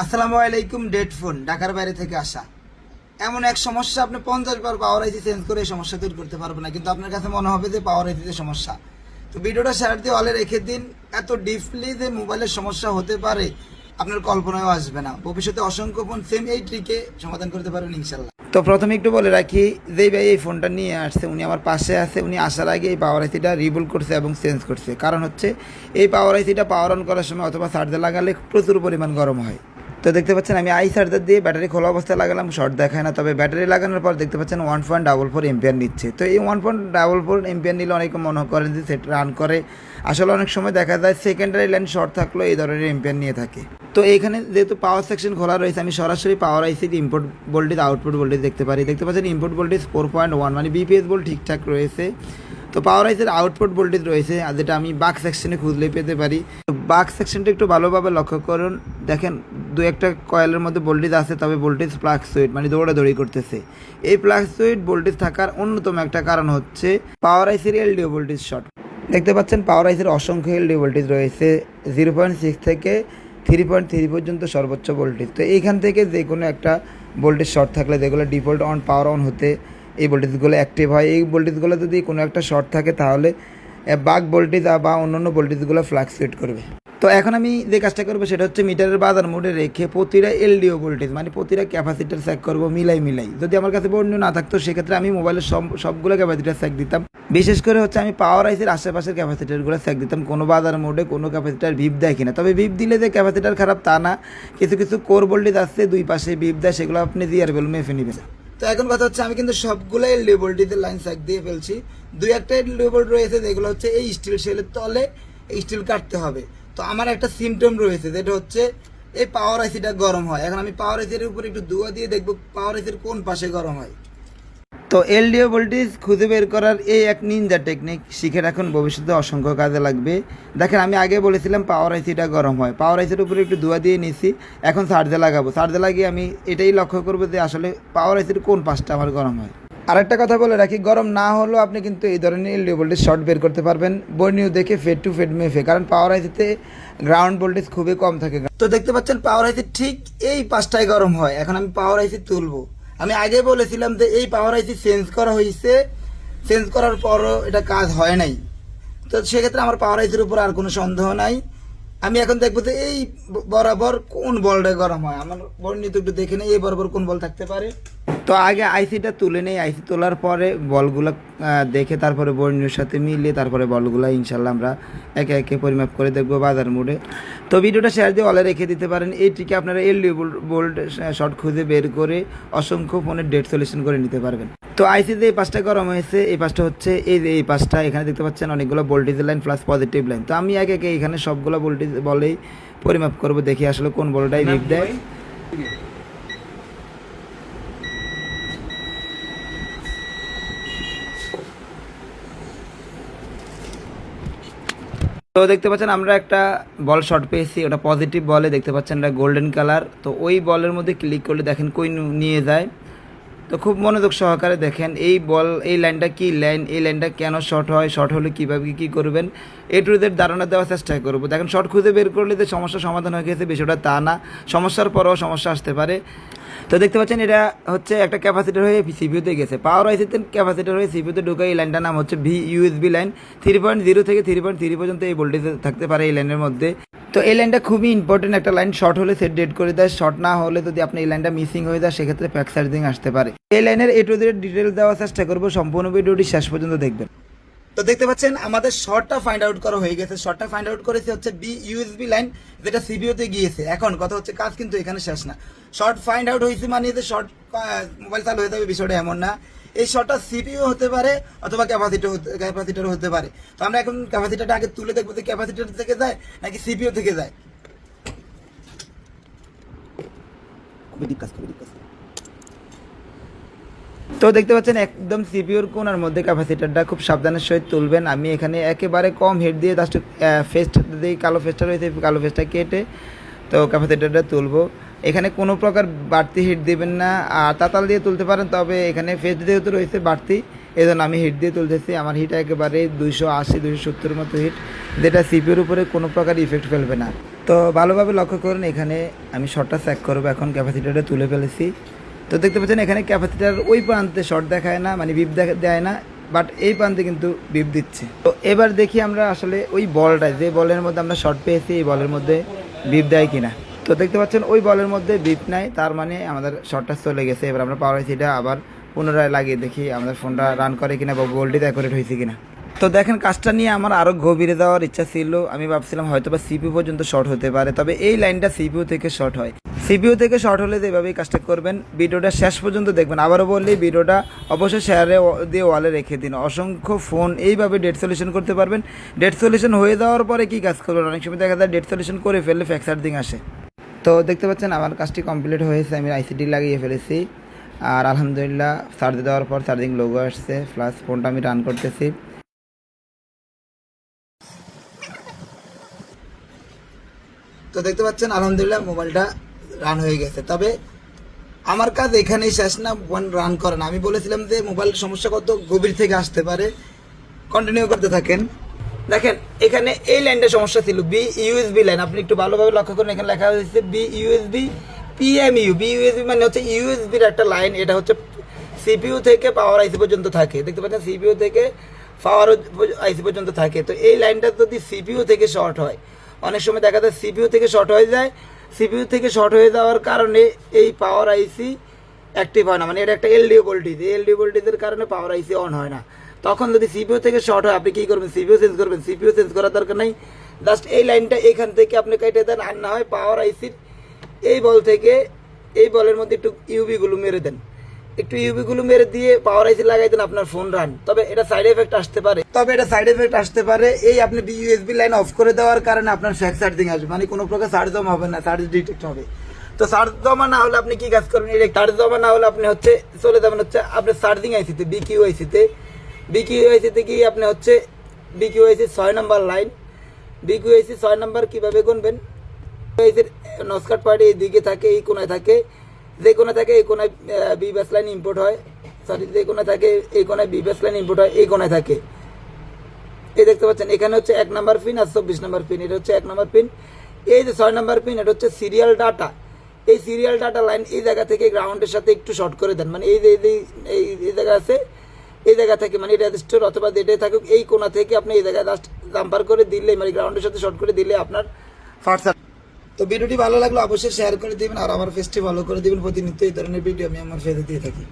আসসালামু আলাইকুম। Dead phone ঢাকার বাইরে থেকে আসা এমন এক সমস্যা, আপনি 50 বার পাওয়ার আইসি চেঞ্জ করে এই সমস্যা দূর করতে পারবেন না, কিন্তু আপনার কাছে মনে হবে যে পাওয়ার আইসিতে সমস্যা। তো ভিডিওটা শেয়ার দিয়ে অলে রেখে দিন। এত ডিপলি যে মোবাইলের সমস্যা হতে পারে আপনার কল্পনাও আসবে না। ভবিষ্যতে অসংখ্য ফোন সেম এই ট্রিকে সমাধান করতে পারবেন ইনশাল্লাহ। তো প্রথমে একটু বলে রাখি, যেই ভাই এই ফোনটা নিয়ে আসছে উনি আমার পাশে আছে। উনি আসার আগে এই পাওয়ার আইসিটা রিবুল করছে এবং চেঞ্জ করছে। কারণ হচ্ছে এই পাওয়ার আইসিটা পাওয়ার অন করার সময় অথবা চার্জে লাগালে প্রচুর পরিমাণ গরম হয়। তো দেখতে পাচ্ছেন আমি আই চার্জার দিয়ে ব্যাটারি খোলা অবস্থায় লাগালাম, শর্ট দেখায় না। তবে ব্যাটারি লাগানোর পর দেখতে পাচ্ছেন 1.44 এম্পিয়ার নিচ্ছে। তো এই 1.44 এম্পিয়ার নিলে অনেকে মনে করেন যে সেট রান করে। আসলে অনেক সময় দেখা যায় সেকেন্ডারি লাইন শর্ট থাকলেও এই ধরনের এম্পিয়ার নিয়ে থাকে। তো এইখানে যেহেতু পাওয়ার সেকশন খোলা রয়েছে, আমি সরাসরি পাওয়ার আইসির ইনপুট ভোল্টেজ আউটপুট ভোল্টেজ দেখতে পারি। দেখতে পাচ্ছেন ইনপুট ভোল্টেজ 4.1, মানে বিপিএস ভোল্ট ঠিকঠাক রয়েছে। তো পাওয়ার আইসির আউটপুট ভোল্টেজ রয়েছে, আর যেটা আমি বাক সেকশনে খুঁজলেই পেতে পারি। তো বাক সেকশনটা একটু ভালোভাবে লক্ষ্য করুন। দেখেন দু একটা কয়েলের মধ্যে ভোল্টেজ আছে, তবে ভোল্টেজ ফ্লাকচুয়েট, মানে দৌড়াদৌড়ি করতেছে। এই ফ্লাকচুয়েট ভোল্টেজ থাকার অন্যতম একটা কারণ হচ্ছে পাওয়ার আইসির এলডিও ভোল্টেজ শর্ট। দেখতে পাচ্ছেন পাওয়ার আইসির অসংখ্য এলডিও ভোল্টেজ রয়েছে, 0.6 থেকে 3.3 পর্যন্ত সর্বোচ্চ ভোল্টেজ। তো এইখান থেকে যে কোনো একটা ভোল্টেজ শর্ট থাকলে, যেগুলো ডিফল্ট অন পাওয়ার অন হতে এই ভোল্টেজগুলো অ্যাক্টিভ হয়, এই ভোল্টেজগুলো যদি কোনো একটা শর্ট থাকে তাহলে বাক ভোল্টেজ বা অন্যান্য ভোল্টেজগুলো ফ্লাকচুয়েট করবে। তো এখন আমি যে কাজটা করবো সেটা হচ্ছে মিটারের বাজার মোডে রেখে প্রতিটা এলডিও ভোল্টেজ, মানে প্রতিটা ক্যাপাসিটার চেক করবো মিলাই। যদি আমার কাছে বর্ণীয় না থাকতো সেক্ষেত্রে আমি মোবাইলের সবগুলো ক্যাপাসিটার চেক দিতাম। বিশেষ করে হচ্ছে আমি পাওয়ার আইসির আশেপাশের ক্যাপাসিটারগুলো চেক দিতাম, কোনো বাজার মোডে কোনো ক্যাপাসিটার ভিপ দেয় কিনা। তবে ভিপ দিলে যে ক্যাপাসিটার খারাপ তা না, কিছু কিছু কোর ভোল্টেজ আছে দুই পাশে ভিপ দেয়, সেগুলো আপনি জিআরবিএল মেপে নেবেন। তো এখন কথা হচ্ছে আমি কিন্তু সবগুলো এলডিও ভোল্টেজের লাইন চেক দিয়ে ফেলছি। দুই একটা এলডিও ভোল্ট রয়েছে যেগুলো হচ্ছে এই স্টিল শেলের তলে স্টিল কাটতে হবে। তো আমার একটা সিমটম রয়েছে যেটা হচ্ছে এই পাওয়ার আইসিটা গরম হয়। এখন আমি পাওয়ার আইসির উপর একটু ধোঁয়া দিয়ে দেখবো পাওয়ার আইসির কোন পাশে গরম হয়। তো এলডিও ভোল্টেজ খুঁজে বের করার এই এক নিনজা টেকনিক শিখে রাখুন, ভবিষ্যতে অসংখ্য কাজে লাগবে। দেখেন আমি আগে বলেছিলাম পাওয়ার আইসিটা গরম হয়, পাওয়ার আইসির উপরে একটু ধোঁয়া দিয়ে নিয়েছি। এখন চার্জে লাগাবো, চার্জে লাগিয়ে আমি এটাই লক্ষ্য করবো যে আসলে পাওয়ার আইসির কোন পাশটা আমার গরম হয়। আরেকটা কথা বলে রাখি, গরম না হলেও আপনি কিন্তু এই ধরনের এলডিও ভোল্টেজ শর্ট বের করতে পারবেন বর্ণীয় দেখে, ফেড টু ফেড মেফে, কারণ পাওয়ার আইসিতে গ্রাউন্ড ভোল্টেজ খুবই কম থাকে। তো দেখতে পাচ্ছেন পাওয়ার আইসি ঠিক এই পাশটায় গরম হয়। এখন আমি পাওয়ার আইসি তুলবো। আমি আগে বলেছিলাম যে এই পাওয়ার আইসি চেঞ্জ করা হয়েছে, চেঞ্জ করার পরও এটা কাজ হয় নাই। তো সেক্ষেত্রে আমার পাওয়ার আইসির উপর আর কোনো সন্দেহ নাই। আমি এখন দেখবো যে এই বরাবর কোন বলটা গরম হয়। আমার বর্ণিত একটু দেখে নেই এই বরাবর কোন বল থাকতে পারে। তো আগে আইসিটা তুলে নেই, আইসি তোলার পরে বলগুলো দেখে তারপরে বর্ণীর সাথে মিলিয়ে তারপরে বলগুলো ইনশাল্লাহ আমরা একে একে পরিমাপ করে দেখবো বাজার মোডে। তো ভিডিওটা শেয়ার দিয়ে অলে রেখে দিতে পারেন। এই ট্রিকে আপনারা এলডিও ভোল্ট শর্ট খুঁজে বের করে অসংখ্য ফোনের ডেট সলিউশন করে নিতে পারবেন। তো আইসিতে এই পাশটা গরম হয়েছে, এই পাশটা হচ্ছে এই পাশটা। এখানে দেখতে পাচ্ছেন অনেকগুলো voltage line plus positive line. তো আমি একে একে এখানে সবগুলো ভোল্টেজ বলেই পরিমাপ করবো, দেখি আসলে কোন বলটাই রিপ দেয়। তো দেখতে পাচ্ছেন আমরা একটা বল শর্ট পেয়েছি, ওটা পজিটিভ বলে। দেখতে পাচ্ছেন এটা গোল্ডেন কালার। তো ওই বলের মধ্যে ক্লিক করলে দেখেন কই নিয়ে যায়। তো খুব মনোযোগ সহকারে দেখেন এই বল, এই লাইনটা কি লাইন, এই লাইনটা কেন শর্ট হয়, শর্ট হলে কীভাবে কী করবেন এ টু জেড ধারণা দেওয়ার চেষ্টা করবো। দেখেন শর্ট খুঁজে বের করলে যে সমস্যার সমাধান হয়ে গেছে বিষয়টা তা না, সমস্যার পরেও সমস্যা আসতে পারে। তো দেখতে পাচ্ছেন এটা হচ্ছে একটা ক্যাপাসিটার হয়ে সিপিইউতে গেছে, পাওয়ার আইসিতে ক্যাপাসিটার হয়ে সিপিইউতে ঢুকে। এই লাইনটার নাম হচ্ছে ইউএসবি লাইন। 3.0 থেকে 3.3 পর্যন্ত এই ভোল্টেজ থাকতে পারে এই লাইনের মধ্যে। তো এই লাইনটা খুবই ইম্পর্টেন্ট একটা লাইন, শর্ট হলে সেট ডেট করে দেয়, শর্ট না হলে যদি আপনি এই লাইনটা মিসিং হয়ে যায় সেক্ষেত্রে প্যাক চার্জিং আসতে পারে। এই লাইনের এ টু জেড ডিটেলস দেওয়ার চেষ্টা করবো, সম্পূর্ণ ভিডিওটি শেষ পর্যন্ত দেখবেন। তো দেখতে পাচ্ছেন আমাদের শর্টটা ফাইন্ড আউট করা হয়ে গেছে। শর্টটা ফাইন্ড আউট করেছে হচ্ছে ইউএসবি লাইন, যেটা সিপিইউতে গিয়েছে। এখন কথা হচ্ছে কাজ কিন্তু এখানে শেষ না। শর্ট ফাইন্ড আউট হয়েছে মানে যে শর্ট মোবাইল চালু হয়ে যাবে বিষয়টা এমন না। এই শর্টটা সিপিইউ হতে পারে অথবা ক্যাপাসিটার হতে পারে। তো আমরা এখন ক্যাপাসিটারটা আগে তুলে দেখবো যে ক্যাপাসিটার থেকে যায় নাকি সিপিইউ থেকে যায়। খুবই ডিপ কাজ। তো দেখতে পাচ্ছেন একদম সিপিইউর কোণার মধ্যে ক্যাপাসিটারটা খুব সাবধানের সহিত তুলবেন। আমি এখানে একেবারে কম হেড দিয়ে জাস্ট ফেস্ট দিয়ে কালো ফেস্টটা রয়েছে, কালো ফেস্টটা কেটে তো ক্যাপাসিটারটা তুলবো। এখানে কোনো প্রকার বাড়তি হিট দেবেন না, আর তাতাল দিয়ে তুলতে পারেন, তবে এখানে ফেস্ট যেহেতু রয়েছে বাড়তি এই জন্য আমি হিট দিয়ে তুলতেছি। আমার হিট একেবারে 280-270 মতো হিট। যেটা সিপিউর উপরে কোনো প্রকার ইফেক্ট ফেলবে না। তো ভালোভাবে লক্ষ্য করুন, এখানে আমি শর্টটা চেক করবো। এখন ক্যাপাসিটারটা তুলে ফেলেছি। তো দেখতে পাচ্ছেন এখানে ক্যাপাসিটার ওই প্রান্তে শর্ট দেখায় না, মানে বিপ দেয় না, বাট এই প্রান্তে কিন্তু বিপ দিচ্ছে। তো এবার দেখি আমরা আসলে ওই বলটা, যে বলের মধ্যে আমরা শর্ট পেয়েছি, এই বলের মধ্যে বিপ দেয় কিনা। তো দেখতে পাচ্ছেন ওই বলের মধ্যে বিপ নাই, তার মানে আমাদের শর্টটা চলে গেছে। এবার আমরা পাওয়ার আইসিটা আবার পুনরায় লাগিয়ে দেখি আমাদের ফোনটা রান করে কিনা বা ভোল্টেজ অ্যাকুরেট হয়েছে কিনা। তো দেখেন, কাজটা নিয়ে আমার আরও গভীরে যাওয়ার ইচ্ছা ছিল। আমি ভাবছিলাম হয়তো বা সিপিইউ পর্যন্ত শর্ট হতে পারে, তবে এই লাইনটা সিপিইউ থেকে শর্ট হয়। সিপিইউ থেকে শর্ট হলে এভাবেই কাজটা করবেন। ভিডিওটা শেষ পর্যন্ত দেখবেন। আবারও বললেই ভিডিওটা অবশ্যই শেয়ারে দিয়ে ওয়ালে রেখে দিন। অসংখ্য ফোন এইভাবে ডেট সলিউশন করতে পারবেন। ডেট সলিউশন হয়ে যাওয়ার পরে কী কাজ করবেন, অনেক সময় দেখা যায় ডেট সলিউশন করে ফেললে ফ্যাক্স চার্জিং আসে। তো দেখতে পাচ্ছেন আমার কাজটি কমপ্লিট হয়েছে, আমি আইসিডি লাগিয়ে ফেলেছি। আর আলহামদুলিল্লাহ চার্জ দেওয়ার পর চার্জিং লোগো আসছে, প্লাস ফোনটা আমি রান করতেছি। তো দেখতে পাচ্ছেন আলহামদুলিল্লাহ মোবাইলটা রান হয়ে গেছে। তবে আমার কাজ এখানেই শেষ না, রান করে না। আমি বলেছিলাম যে মোবাইলের সমস্যা কত গভীর থেকে আসতে পারে, কন্টিনিউ করতে থাকেন। দেখেন এখানে এই লাইনটা সমস্যা ছিল, বি ইউএসবি লাইন। আপনি একটু ভালোভাবে লক্ষ্য করুন, এখানে লেখা হয়েছে B USB PMU. B USB মানে হচ্ছে ইউএসবির একটা লাইন, এটা হচ্ছে সিপিইউ থেকে পাওয়ার আইসি পর্যন্ত থাকে। দেখতে পাচ্ছেন সিপিইউ থেকে পাওয়ার আইসি পর্যন্ত থাকে। তো এই লাইনটা যদি সিপিইউ থেকে শর্ট হয়, অনেক সময় দেখা যায় সিপিইউ থেকে শর্ট হয়ে যায়। সিপিইউ থেকে শর্ট হয়ে যাওয়ার কারণে এই পাওয়ার আইসি অ্যাক্টিভ হয় না, মানে এটা একটা এলডিও ভোল্টেজ। এই এলডিও ভোল্টেজের কারণে পাওয়ার আইসি অন হয় না। তখন যদি সিপিইউ থেকে শর্ট হয়, আপনি কী করবেন, সিপিইউ চেঞ্জ করবেন। সিপিইউ চেঞ্জ করার দরকার নেই, জাস্ট এই লাইনটা এখান থেকে আপনি কেটে দেন। আর না হয় পাওয়ার আইসির এই বল থেকে এই বলের মধ্যে একটু ইউবিগুলো মেরে দেন, একটু ইউবিগুলো মেরে দিয়ে পাওয়ার আইসি লাগাই দেন, আপনার ফোন রান। তবে এটা সাইড এফেক্ট আসতে পারে। এই আপনি ইউএসবি লাইন অফ করে দেওয়ার কারণে আপনার ফ্যাক্স চার্জিং আসবে, মানে কোনো প্রকার চার্জ জমা হবে না, চার্জ ডিটেক্ট হবে। তো চার্জ জমা না হলে আপনি কি কাজ করবেন, চার্জ জমা না হলে আপনি হচ্ছে চলে যাবেন হচ্ছে আপনার চার্জিং আইসিতে, বিকিউ আইসিতে গিয়ে আপনি হচ্ছে বিকিউ আইসি 6 নম্বর লাইন, বিকিউ আইসি 6 নম্বর কীভাবে গুনবেন, আইসির নস্কাট পয়েন্ট এই দিকে থাকে, এই কোনায় থাকে, যে কোনায় থাকে এই কোনায় বি বেস লাইন ইম্পোর্ট হয়, সরি যে কোনায় থাকে এই কোনায় বি বেস লাইন ইম্পোর্ট হয়, এই কোনায় থাকে। এই দেখতে পাচ্ছেন এখানে হচ্ছে 1 নম্বর পিন আর 24 নম্বর পিন, এটা হচ্ছে 1 নম্বর পিন। এই যে 6 নম্বর পিন, এটা হচ্ছে সিরিয়াল ডাটা। এই সিরিয়াল ডাটা লাইন এই জায়গা থেকে গ্রাউন্ডের সাথে একটু শর্ট করে দেন, মানে এই যে এই জায়গা আছে, এই জায়গা থেকে মানে এটা স্টোর অথবা যেটাই থাকুক, এই কোনা থেকে আপনি এই জায়গায় জাস্ট জাম্পার করে দিলে, মানে গ্রাউন্ডের সাথে শর্ট করে দিলে আপনার ফার্স্ট। তো ভিডিওটি ভালো লাগলো অবশ্যই শেয়ার করে দিবেন, আর আমার পেজটি ফলো করে দিবেন। প্রতিনিয়ত এই ধরনের ভিডিও আমি আমার পেজে দিয়ে থাকি।